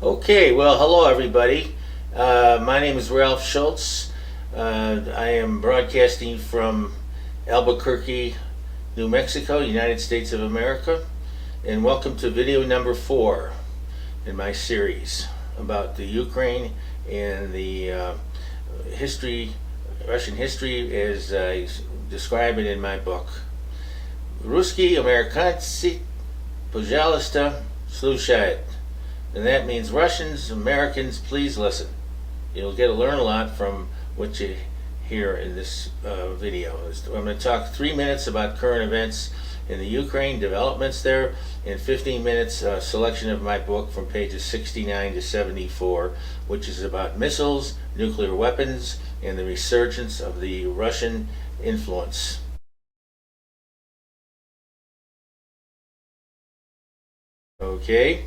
Okay, well, hello everybody. My name is Ralph Schultz. I am broadcasting from Albuquerque, New Mexico, United States of America, and welcome to video number 4 in my series about the Ukraine and the Russian history as I describe it in my book. Русские американцы, пожалуйста, слушают. And that means Russians, Americans, please listen. You'll get to learn a lot from what you hear in this video. I'm going to talk 3 minutes about current events in the Ukraine, developments there, and 15 minutes selection of my book from pages 69 to 74, which is about missiles, nuclear weapons, and the resurgence of the Russian influence. Okay.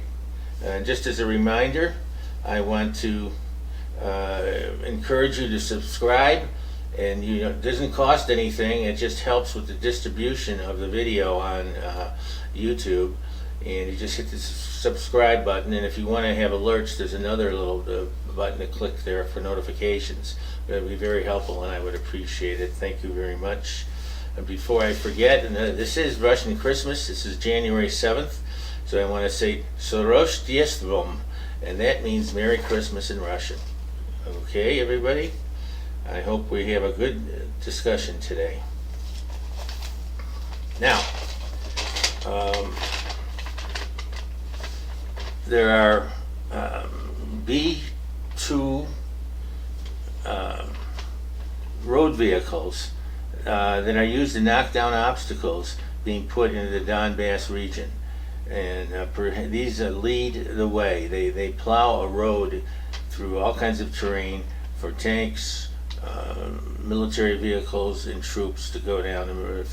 Just as a reminder, I want to encourage you to subscribe, and it doesn't cost anything. It just helps with the distribution of the video on YouTube, and you just hit the subscribe button, and if you want to have alerts, there's another little button to click there for notifications. That would be very helpful, and I would appreciate it. Thank you very much. And before I forget, and this is Russian Christmas. This is January 7th. So I want to say Soroshdiestvom, and that means Merry Christmas in Russian. Okay, everybody? I hope we have a good discussion today. Now, there are B-2 road vehicles that are used to knock down obstacles being put into the Donbass region. And these lead the way. They plow a road through all kinds of terrain for tanks, military vehicles, and troops to go down and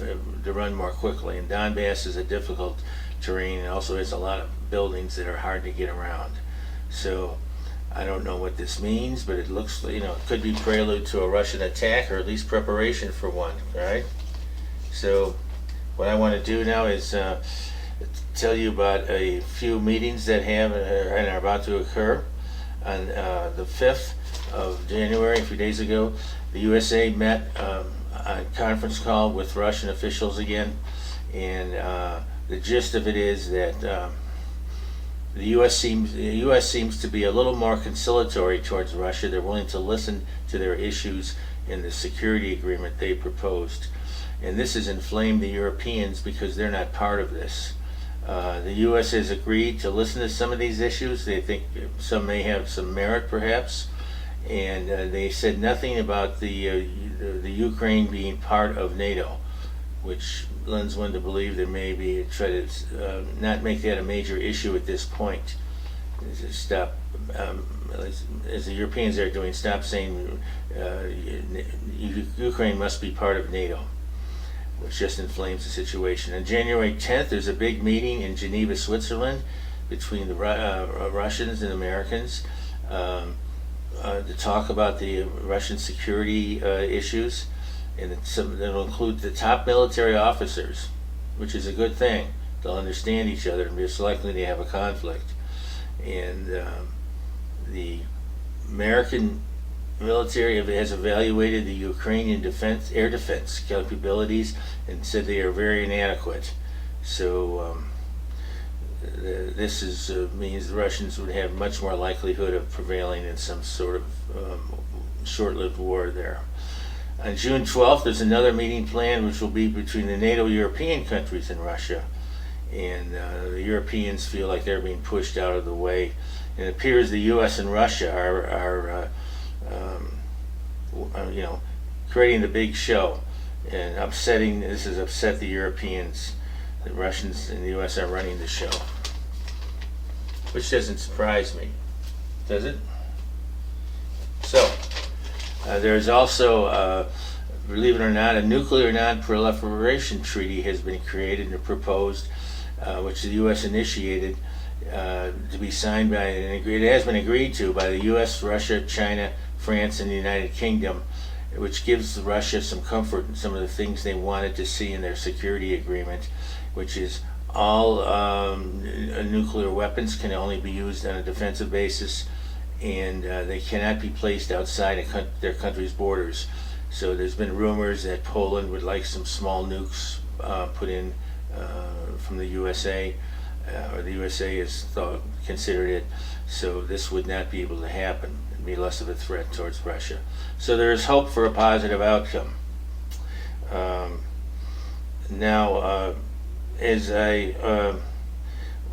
to run more quickly. And Donbass is a difficult terrain, and also has a lot of buildings that are hard to get around. So I don't know what this means, but it looks, it could be prelude to a Russian attack, or at least preparation for one, right? So what I want to do now is tell you about a few meetings that have and are about to occur. On the 5th of January, a few days ago, the USA met on a conference call with Russian officials again, and the gist of it is that the U.S. seems to be a little more conciliatory towards Russia. They're willing to listen to their issues in the security agreement they proposed, and this has inflamed the Europeans because they're not part of this. The U.S. has agreed to listen to some of these issues. They think some may have some merit, perhaps, and they said nothing about the Ukraine being part of NATO, which lends one to believe there may be try to not make that a major issue at this point. Stop, as the Europeans are doing, stop saying Ukraine must be part of NATO, which just inflames the situation. On January 10th, there's a big meeting in Geneva, Switzerland, between the Russians and Americans to talk about the Russian security issues, and it'll include the top military officers, which is a good thing. They'll understand each other and be less likely to have a conflict. And the American military has evaluated the Ukrainian air defense capabilities and said they are very inadequate. So this means the Russians would have much more likelihood of prevailing in some sort of short-lived war there. On June 12th, there's another meeting planned, which will be between the NATO European countries and Russia. And the Europeans feel like they're being pushed out of the way. And it appears the U.S. and Russia are creating the big show and upsetting. This has upset the Europeans. The Russians and the U.S. are running the show, which doesn't surprise me, does it? So there's also, believe it or not, a nuclear non-proliferation treaty has been created and proposed, which the U.S. initiated to be signed by it has been agreed to by the U.S., Russia, China, France, and the United Kingdom, which gives Russia some comfort in some of the things they wanted to see in their security agreement, which is all nuclear weapons can only be used on a defensive basis, and they cannot be placed outside their country's borders. So there's been rumors that Poland would like some small nukes put in from the USA, or the USA has considered it. So this would not be able to happen. It'd be less of a threat towards Russia. So there is hope for a positive outcome. Now, as I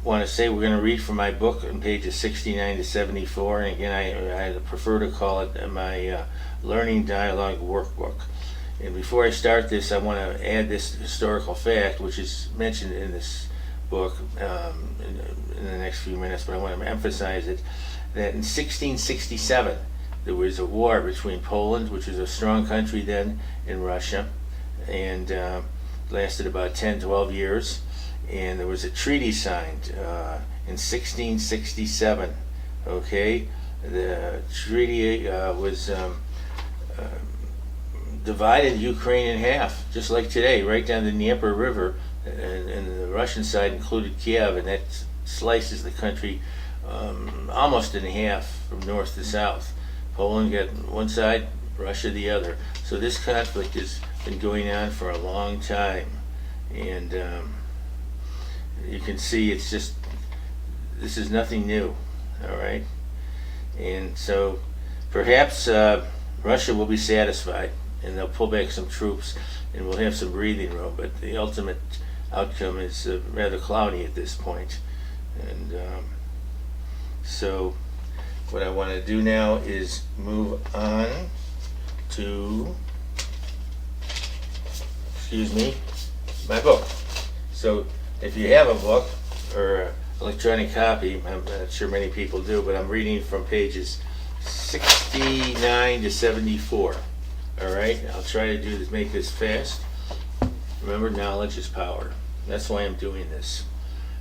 want to say, we're going to read from my book on pages 69 to 74. And again, I prefer to call it my Learning Dialogue Workbook. And before I start this, I want to add this historical fact, which is mentioned in this book in the next few minutes, but I want to emphasize it, that in 1667, there was a war between Poland, which was a strong country then, and Russia, and lasted about 10-12 years. And there was a treaty signed in 1667. Okay, the treaty was divided Ukraine in half, just like today, right down the Dnieper River, and the Russian side included Kiev, and that slices the country almost in half from north to south. Poland got one side, Russia the other. So this conflict has been going on for a long time, and you can see this is nothing new, all right? And so perhaps Russia will be satisfied, and they'll pull back some troops, and we'll have some breathing room, but the ultimate outcome is rather cloudy at this point. And so what I want to do now is move on to, my book. So if you have a book or an electronic copy, I'm not sure many people do, but I'm reading from pages 69 to 74. All right, I'll try to do this, make this fast. Remember, knowledge is power. That's why I'm doing this.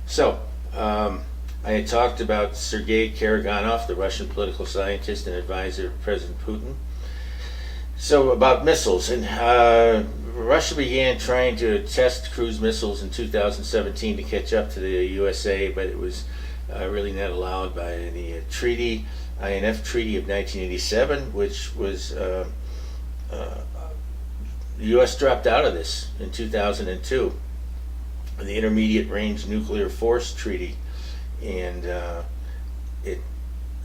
So, I had talked about Sergei Karaganov, the Russian political scientist and advisor of President Putin. So, about missiles. And Russia began trying to test cruise missiles in 2017 to catch up to the USA, but it was really not allowed by the treaty, INF Treaty of 1987, which was the U.S. dropped out of this in 2002, the Intermediate Range Nuclear Force Treaty, and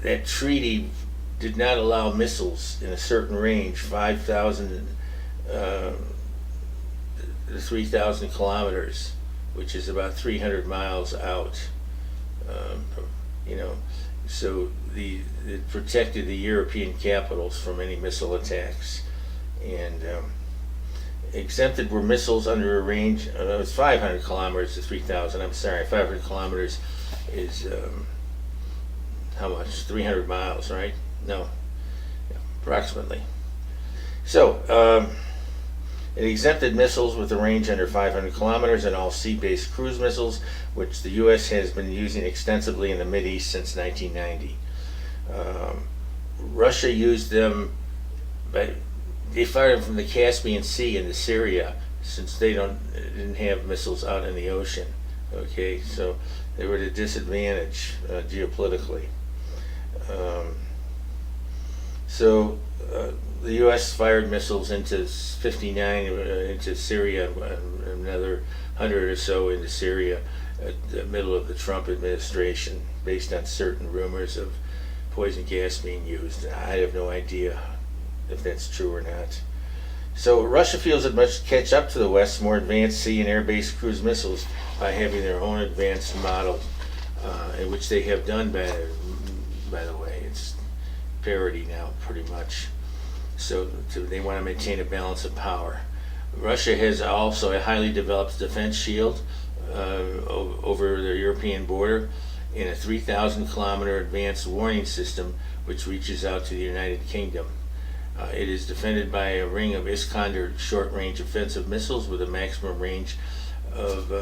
that treaty did not allow missiles in a certain range, 5,000 to 3,000 kilometers, which is about 300 miles out. So it protected the European capitals from any missile attacks, and exempted were missiles under a range, it was 500 kilometers to 3,000, 500 kilometers is, how much, 300 miles, right? No, approximately. So, it exempted missiles with a range under 500 kilometers and all sea-based cruise missiles, which the U.S. has been using extensively in the Mideast since 1990. Russia used them, but they fired them from the Caspian Sea into Syria, since they didn't have missiles out in the ocean. Okay, so they were at a disadvantage geopolitically. The U.S. fired missiles into 59 into Syria, another 100 or so into Syria at the middle of the Trump administration, based on certain rumors of poison gas being used. I have no idea if that's true or not. So Russia feels it must catch up to the West's more advanced sea and air-based cruise missiles by having their own advanced model, in which they have done, by the way. It's parity now, pretty much. So they want to maintain a balance of power. Russia has also a highly developed defense shield over the European border, and a 3,000 kilometer advanced warning system which reaches out to the United Kingdom. It is defended by a ring of Iskander short-range offensive missiles with a maximum range of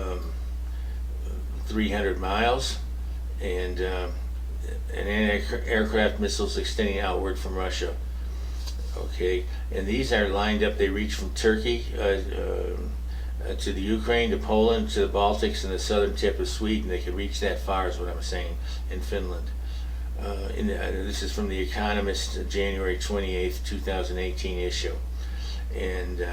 300 miles, and anti-aircraft missiles extending outward from Russia. Okay, and these are lined up. They reach from Turkey, to the Ukraine, to Poland, to the Baltics, and the southern tip of Sweden. They could reach that far, is what I'm saying, in Finland. This is from The Economist, January 28th, 2018 issue. And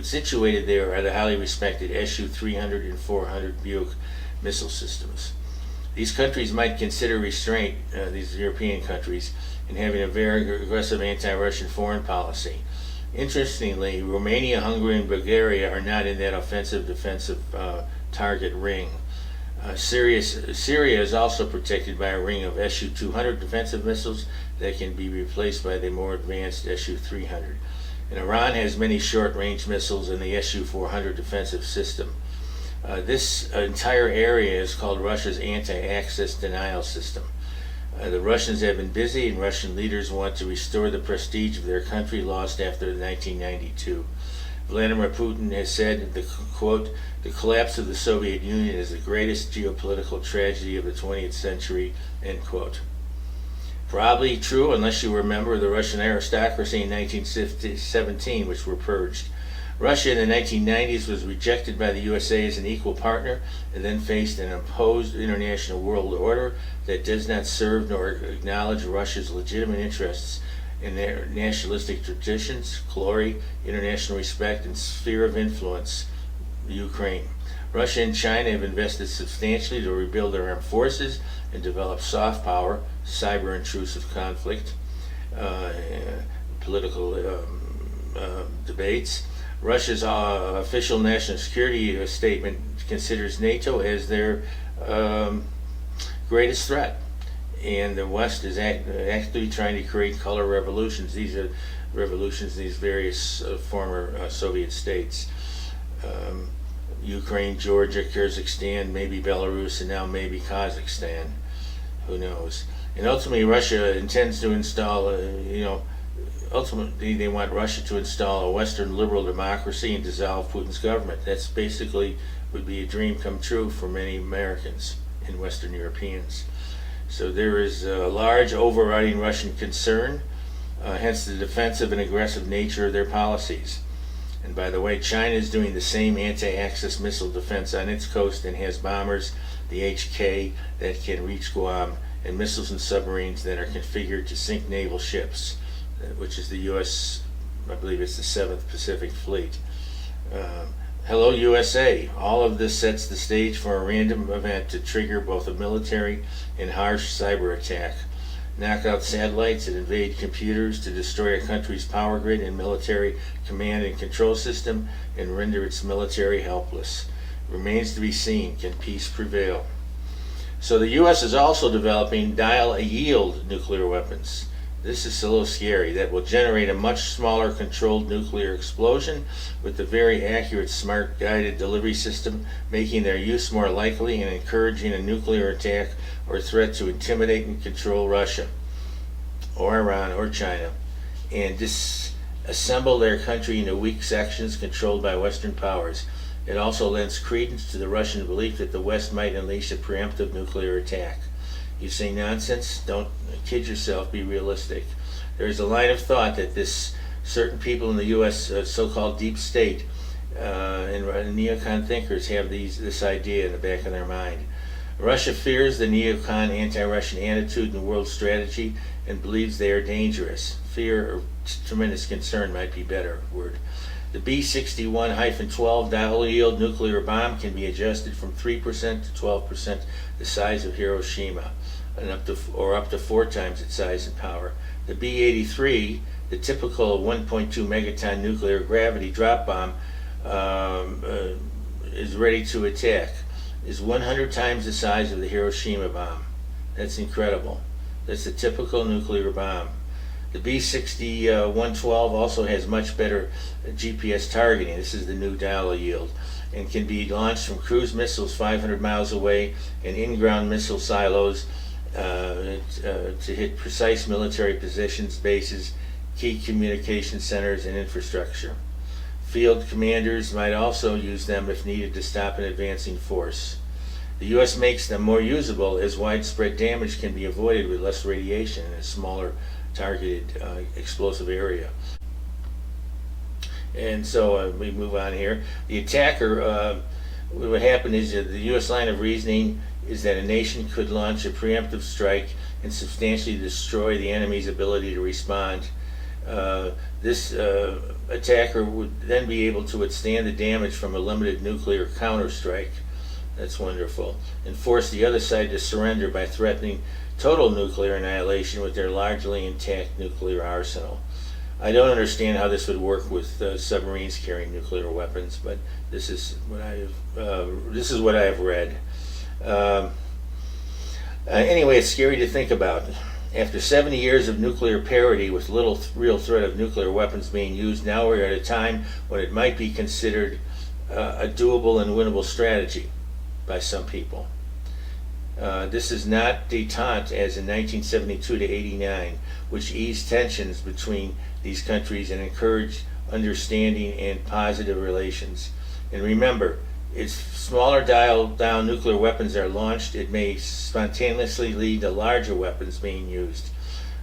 situated there are the highly respected Su-300 and 400 Buk missile systems. These countries might consider restraint, these European countries, in having a very aggressive anti-Russian foreign policy. Interestingly, Romania, Hungary, and Bulgaria are not in that offensive defensive target ring. Syria is also protected by a ring of Su-200 defensive missiles that can be replaced by the more advanced Su-300. And Iran has many short-range missiles in the Su-400 defensive system. This entire area is called Russia's anti-access denial system. The Russians have been busy, and Russian leaders want to restore the prestige of their country lost after 1992. Vladimir Putin has said, quote, "The collapse of the Soviet Union is the greatest geopolitical tragedy of the 20th century," end quote. Probably true unless you remember the Russian aristocracy in 1917, which were purged. Russia in the 1990s was rejected by the USA as an equal partner, and then faced an imposed international world order that does not serve nor acknowledge Russia's legitimate interests in their nationalistic traditions, glory, international respect, and sphere of influence, Ukraine. Russia and China have invested substantially to rebuild their armed forces and develop soft power, cyber intrusive conflict, political debates. Russia's official national security statement considers NATO as their greatest threat, and the West is actively trying to create color revolutions. These are revolutions in these various former Soviet states. Ukraine, Georgia, Kyrgyzstan, maybe Belarus, and now maybe Kazakhstan. Who knows? And ultimately, Russia intends to install, ultimately they want Russia to install a Western liberal democracy and dissolve Putin's government. That's basically would be a dream come true for many Americans and Western Europeans. So there is a large overriding Russian concern, hence the defensive and aggressive nature of their policies. And by the way, China is doing the same anti-access missile defense on its coast and has bombers, the HK, that can reach Guam, and missiles and submarines that are configured to sink naval ships, which is the U.S., I believe it's the 7th Pacific Fleet. Hello USA. All of this sets the stage for a random event to trigger both a military and harsh cyber attack. Knock out satellites and invade computers to destroy a country's power grid and military command and control system and render its military helpless. Remains to be seen, can peace prevail? So the U.S. is also developing dial-a-yield nuclear weapons. This is a little scary. That will generate a much smaller controlled nuclear explosion with a very accurate smart guided delivery system, making their use more likely and encouraging a nuclear attack or threat to intimidate and control Russia or Iran or China and disassemble their country into weak sections controlled by Western powers. It also lends credence to the Russian belief that the West might unleash a preemptive nuclear attack. You say nonsense? Don't kid yourself, be realistic. There is a line of thought that certain people in the U.S. So-called deep state and neocon thinkers have this idea in the back of their mind. Russia fears the neocon anti-Russian attitude and world strategy and believes they are dangerous. Fear or tremendous concern might be a better word. The B-61-12 dial-yield nuclear bomb can be adjusted from 3% to 12% the size of Hiroshima, and up to 4 times its size and power. The B-83, the typical 1.2 megaton nuclear gravity drop bomb, is ready to attack, is 100 times the size of the Hiroshima bomb. That's incredible. That's the typical nuclear bomb. The B-61-12 also has much better GPS targeting. This is the new dial-a-yield, and can be launched from cruise missiles 500 miles away and in-ground missile silos to hit precise military positions, bases, key communication centers, and infrastructure. Field commanders might also use them if needed to stop an advancing force. The U.S. makes them more usable as widespread damage can be avoided with less radiation in a smaller targeted explosive area. And so we move on here. The attacker, what happened is the U.S. line of reasoning is that a nation could launch a preemptive strike and substantially destroy the enemy's ability to respond. This attacker would then be able to withstand the damage from a limited nuclear counterstrike. That's wonderful. And force the other side to surrender by threatening total nuclear annihilation with their largely intact nuclear arsenal. I don't understand how this would work with submarines carrying nuclear weapons, but this is what I have read. Anyway, it's scary to think about. After 70 years of nuclear parity with little real threat of nuclear weapons being used, now we're at a time when it might be considered a doable and winnable strategy by some people. This is not détente as in 1972 to 89, which eased tensions between these countries and encouraged understanding and positive relations. And remember, if smaller dialed-down nuclear weapons are launched, it may spontaneously lead to larger weapons being used.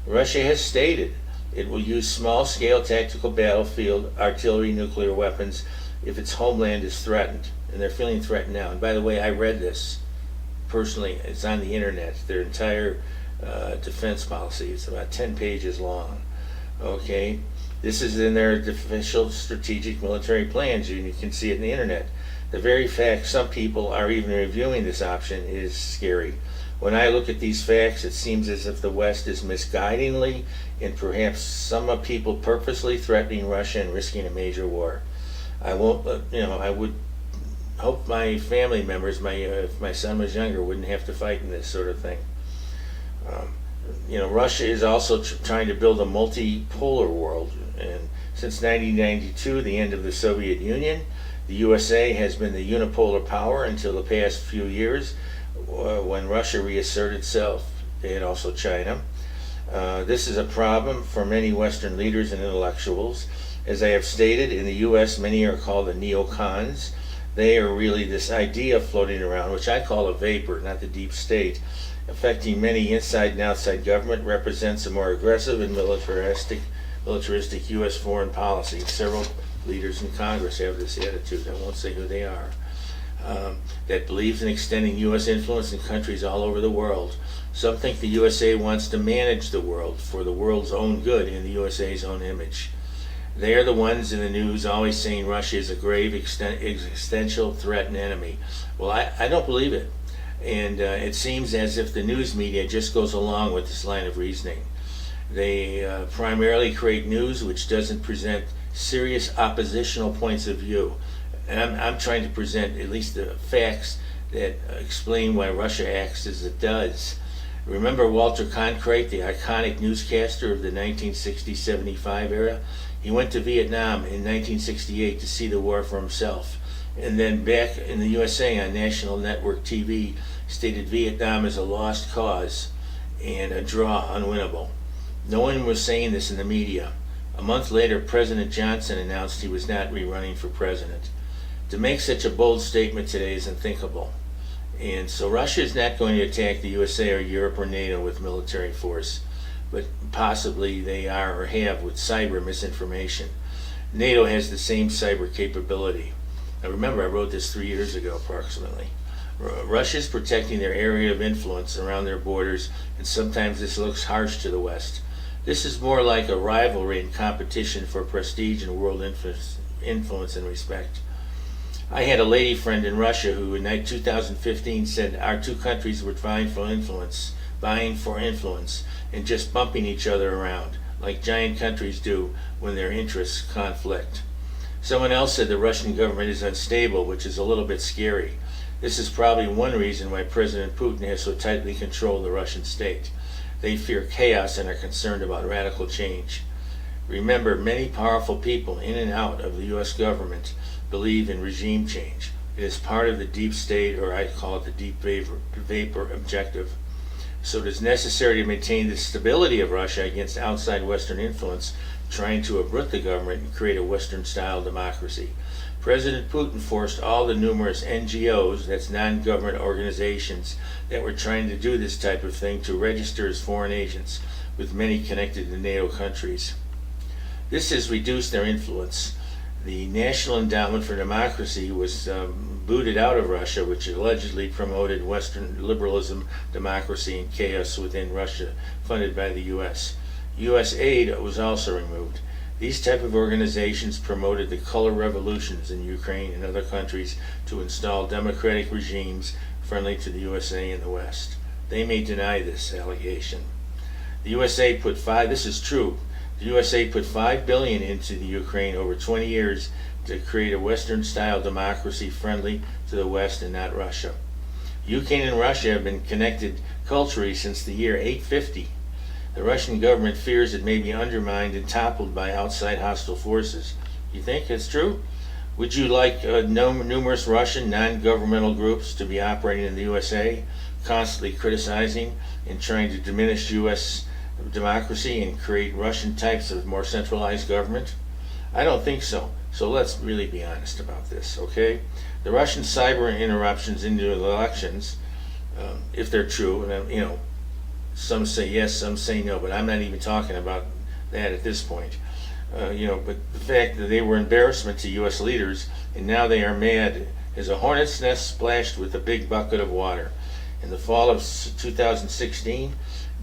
Russia has stated it will use small-scale tactical battlefield artillery nuclear weapons if its homeland is threatened. And they're feeling threatened now. And by the way, I read this personally. It's on the internet. Their entire defense policy. It's about 10 pages long. Okay? This is in their official strategic military plans. You can see it in the internet. The very fact some people are even reviewing this option is scary. When I look at these facts, it seems as if the West is misguidingly and perhaps some people purposely threatening Russia and risking a major war. I won't, I would hope my family members, if my son was younger, wouldn't have to fight in this sort of thing. Russia is also trying to build a multipolar world, and since 1992, the end of the Soviet Union, the USA has been the unipolar power until the past few years, when Russia reasserted itself, and also China. This is a problem for many Western leaders and intellectuals. As I have stated, in the US, many are called the neocons. They are really this idea floating around, which I call a vapor, not the deep state, affecting many inside and outside government, represents a more aggressive and militaristic U.S. foreign policy. Several leaders in Congress have this attitude. I won't say who they are. That believes in extending U.S. influence in countries all over the world. Some think the USA wants to manage the world for the world's own good and the USA's own image. They are the ones in the news always saying Russia is a grave existential threat and enemy. Well, I don't believe it. And it seems as if the news media just goes along with this line of reasoning. They primarily create news which doesn't present serious oppositional points of view. And I'm trying to present at least the facts that explain why Russia acts as it does. Remember Walter Cronkite, the iconic newscaster of the 1960-75 era? He went to Vietnam in 1968 to see the war for himself. And then back in the USA on national network TV, stated Vietnam is a lost cause and a draw unwinnable. No one was saying this in the media. A month later, President Johnson announced he was not rerunning for president. To make such a bold statement today is unthinkable. And so Russia is not going to attack the USA or Europe or NATO with military force, but possibly they are or have with cyber misinformation. NATO has the same cyber capability. I remember I wrote this 3 years ago approximately. Russia is protecting their area of influence around their borders, and sometimes this looks harsh to the West. This is more like a rivalry and competition for prestige and world influence and respect. I had a lady friend in Russia who in 2015 said our two countries were vying for influence, and just bumping each other around, like giant countries do when their interests conflict. Someone else said the Russian government is unstable, which is a little bit scary. This is probably one reason why President Putin has so tightly controlled the Russian state. They fear chaos and are concerned about radical change. Remember, many powerful people in and out of the U.S. government believe in regime change. It is part of the deep state, or I call it the deep vapor objective. So it is necessary to maintain the stability of Russia against outside Western influence, trying to uproot the government and create a Western-style democracy. President Putin forced all the numerous NGOs, that's non-government organizations, that were trying to do this type of thing to register as foreign agents, with many connected to NATO countries. This has reduced their influence. the National Endowment for Democracy was booted out of Russia, which allegedly promoted Western liberalism, democracy, and chaos within Russia, funded by the U.S. U.S. aid was also removed. These type of organizations promoted the color revolutions in Ukraine and other countries to install democratic regimes friendly to the USA and the West. They may deny this allegation. The USA put this is true, the USA put $5 billion into the Ukraine over 20 years to create a Western-style democracy friendly to the West and not Russia. Ukraine and Russia have been connected culturally since the year 850. The Russian government fears it may be undermined and toppled by outside hostile forces. You think it's true? Would you like numerous Russian non-governmental groups to be operating in the USA, constantly criticizing and trying to diminish U.S. democracy and create Russian types of more centralized government? I don't think so. So let's really be honest about this, okay? The Russian cyber interruptions into the elections, if they're true, and some say yes, some say no, but I'm not even talking about that at this point. But the fact that they were embarrassment to U.S. leaders, and now they are mad, is a hornet's nest splashed with a big bucket of water. In the fall of 2016,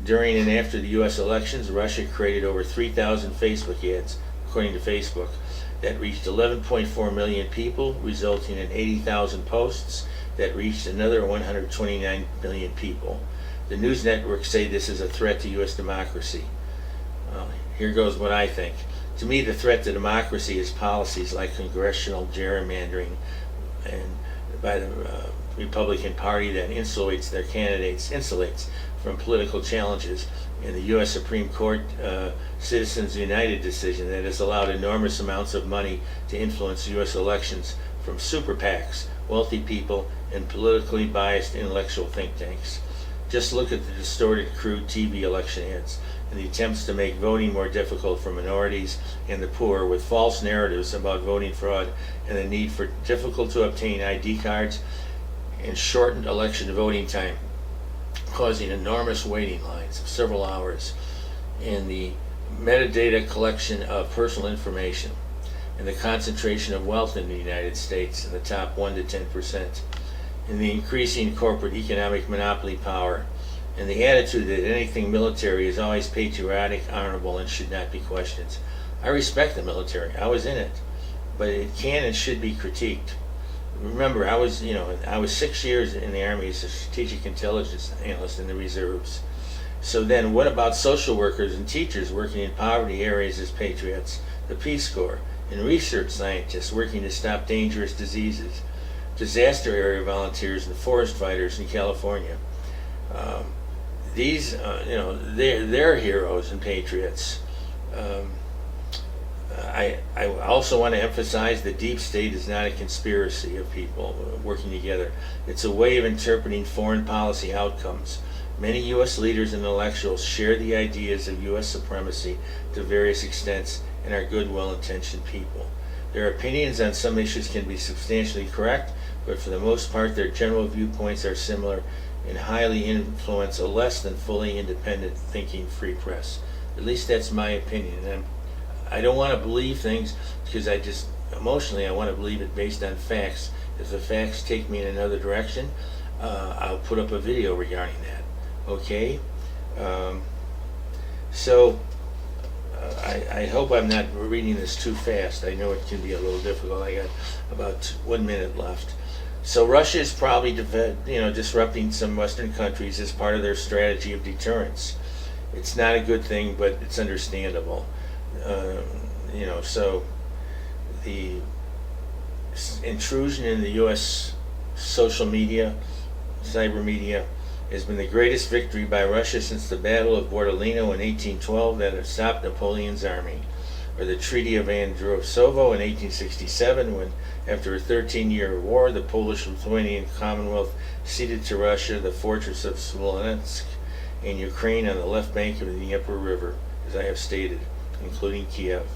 during and after the U.S. elections, Russia created over 3,000 Facebook ads, according to Facebook, that reached 11.4 million people, resulting in 80,000 posts that reached another 129 million people. The news networks say this is a threat to U.S. democracy. Here goes what I think. To me, the threat to democracy is policies like congressional gerrymandering and by the Republican Party that insulates their candidates, from political challenges, and the U.S. Supreme Court Citizens United decision that has allowed enormous amounts of money to influence U.S. elections from super PACs, wealthy people, and politically biased intellectual think tanks. Just look at the distorted, crude TV election ads and the attempts to make voting more difficult for minorities and the poor with false narratives about voting fraud and the need for difficult to obtain ID cards and shortened election voting time, causing enormous waiting lines of several hours, and the metadata collection of personal information and the concentration of wealth in the United States in the top 1 to 10%, and the increasing corporate economic monopoly power, and the attitude that anything military is always patriotic, honorable, and should not be questioned. I respect the military. I was in it, but it can and should be critiqued. Remember, I was 6 years in the Army as a strategic intelligence analyst in the reserves. So then what about social workers and teachers working in poverty areas as patriots, the Peace Corps, and research scientists working to stop dangerous diseases, disaster area volunteers, and forest fighters in California? They're heroes and patriots. I also want to emphasize the deep state is not a conspiracy of people working together. It's a way of interpreting foreign policy outcomes. Many U.S. leaders and intellectuals share the ideas of U.S. supremacy to various extents and are good, well-intentioned people. Their opinions on some issues can be substantially correct, but for the most part their general viewpoints are similar and highly influence a less than fully independent thinking free press. At least that's my opinion. And I don't want to believe things because I want to believe it based on facts. If the facts take me in another direction, I'll put up a video regarding that. Okay? I hope I'm not reading this too fast. I know it can be a little difficult. I got about 1 minute left. So Russia is probably disrupting some Western countries as part of their strategy of deterrence. It's not a good thing, but it's understandable. So the intrusion in the U.S. social media, cyber media, has been the greatest victory by Russia since the Battle of Borodino in 1812 that had stopped Napoleon's army, or the Treaty of Androsovo in 1867 when, after a 13-year war, the Polish-Lithuanian Commonwealth ceded to Russia the fortress of Smolensk and Ukraine on the left bank of the Dnieper River, as I have stated, including Kiev.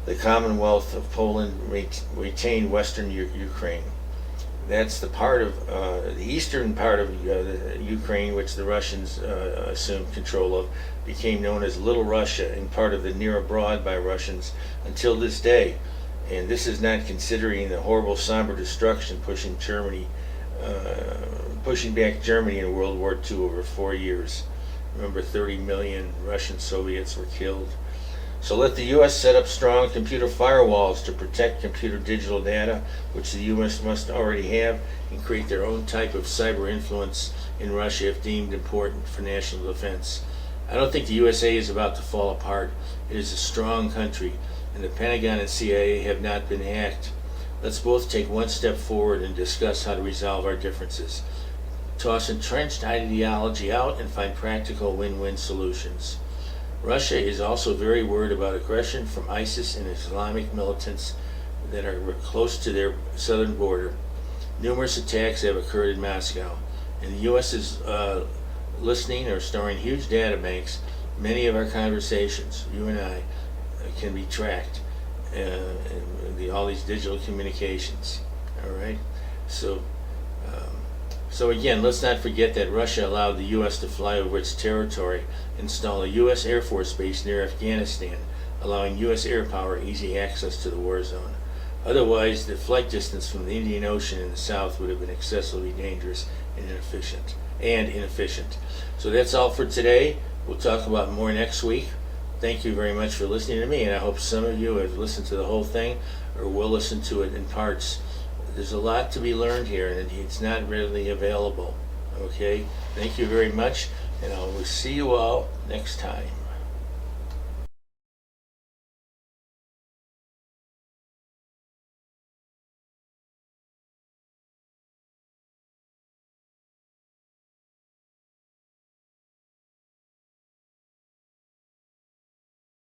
The Commonwealth of Poland retained western Ukraine. That's the part of the eastern part of Ukraine, which the Russians assumed control of, became known as Little Russia and part of the Near Abroad by Russians until this day. And this is not considering the horrible somber destruction pushing back Germany in World War II over 4 years. Remember, 30 million Russian Soviets were killed. So let the U.S. set up strong computer firewalls to protect computer digital data, which the U.S. must already have, and create their own type of cyber influence in Russia if deemed important for national defense. I don't think the USA is about to fall apart. It is a strong country, and the Pentagon and CIA have not been hacked. Let's both take one step forward and discuss how to resolve our differences. Toss entrenched ideology out and find practical win-win solutions. Russia is also very worried about aggression from ISIS and Islamic militants that are close to their southern border. Numerous attacks have occurred in Moscow, and the U.S. is listening or storing huge data banks. Many of our conversations, you and I, can be tracked. All these digital communications. All right, so again, let's not forget that Russia allowed the U.S. to fly over its territory, install a U.S. Air Force base near Afghanistan, allowing U.S. air power easy access to the war zone. Otherwise, the flight distance from the Indian Ocean in the south would have been excessively dangerous and inefficient. So that's all for today. We'll talk about more next week. Thank you very much for listening to me, and I hope some of you have listened to the whole thing or will listen to it in parts. There's a lot to be learned here, and it's not readily available. Okay? Thank you very much, and I will see you all next time.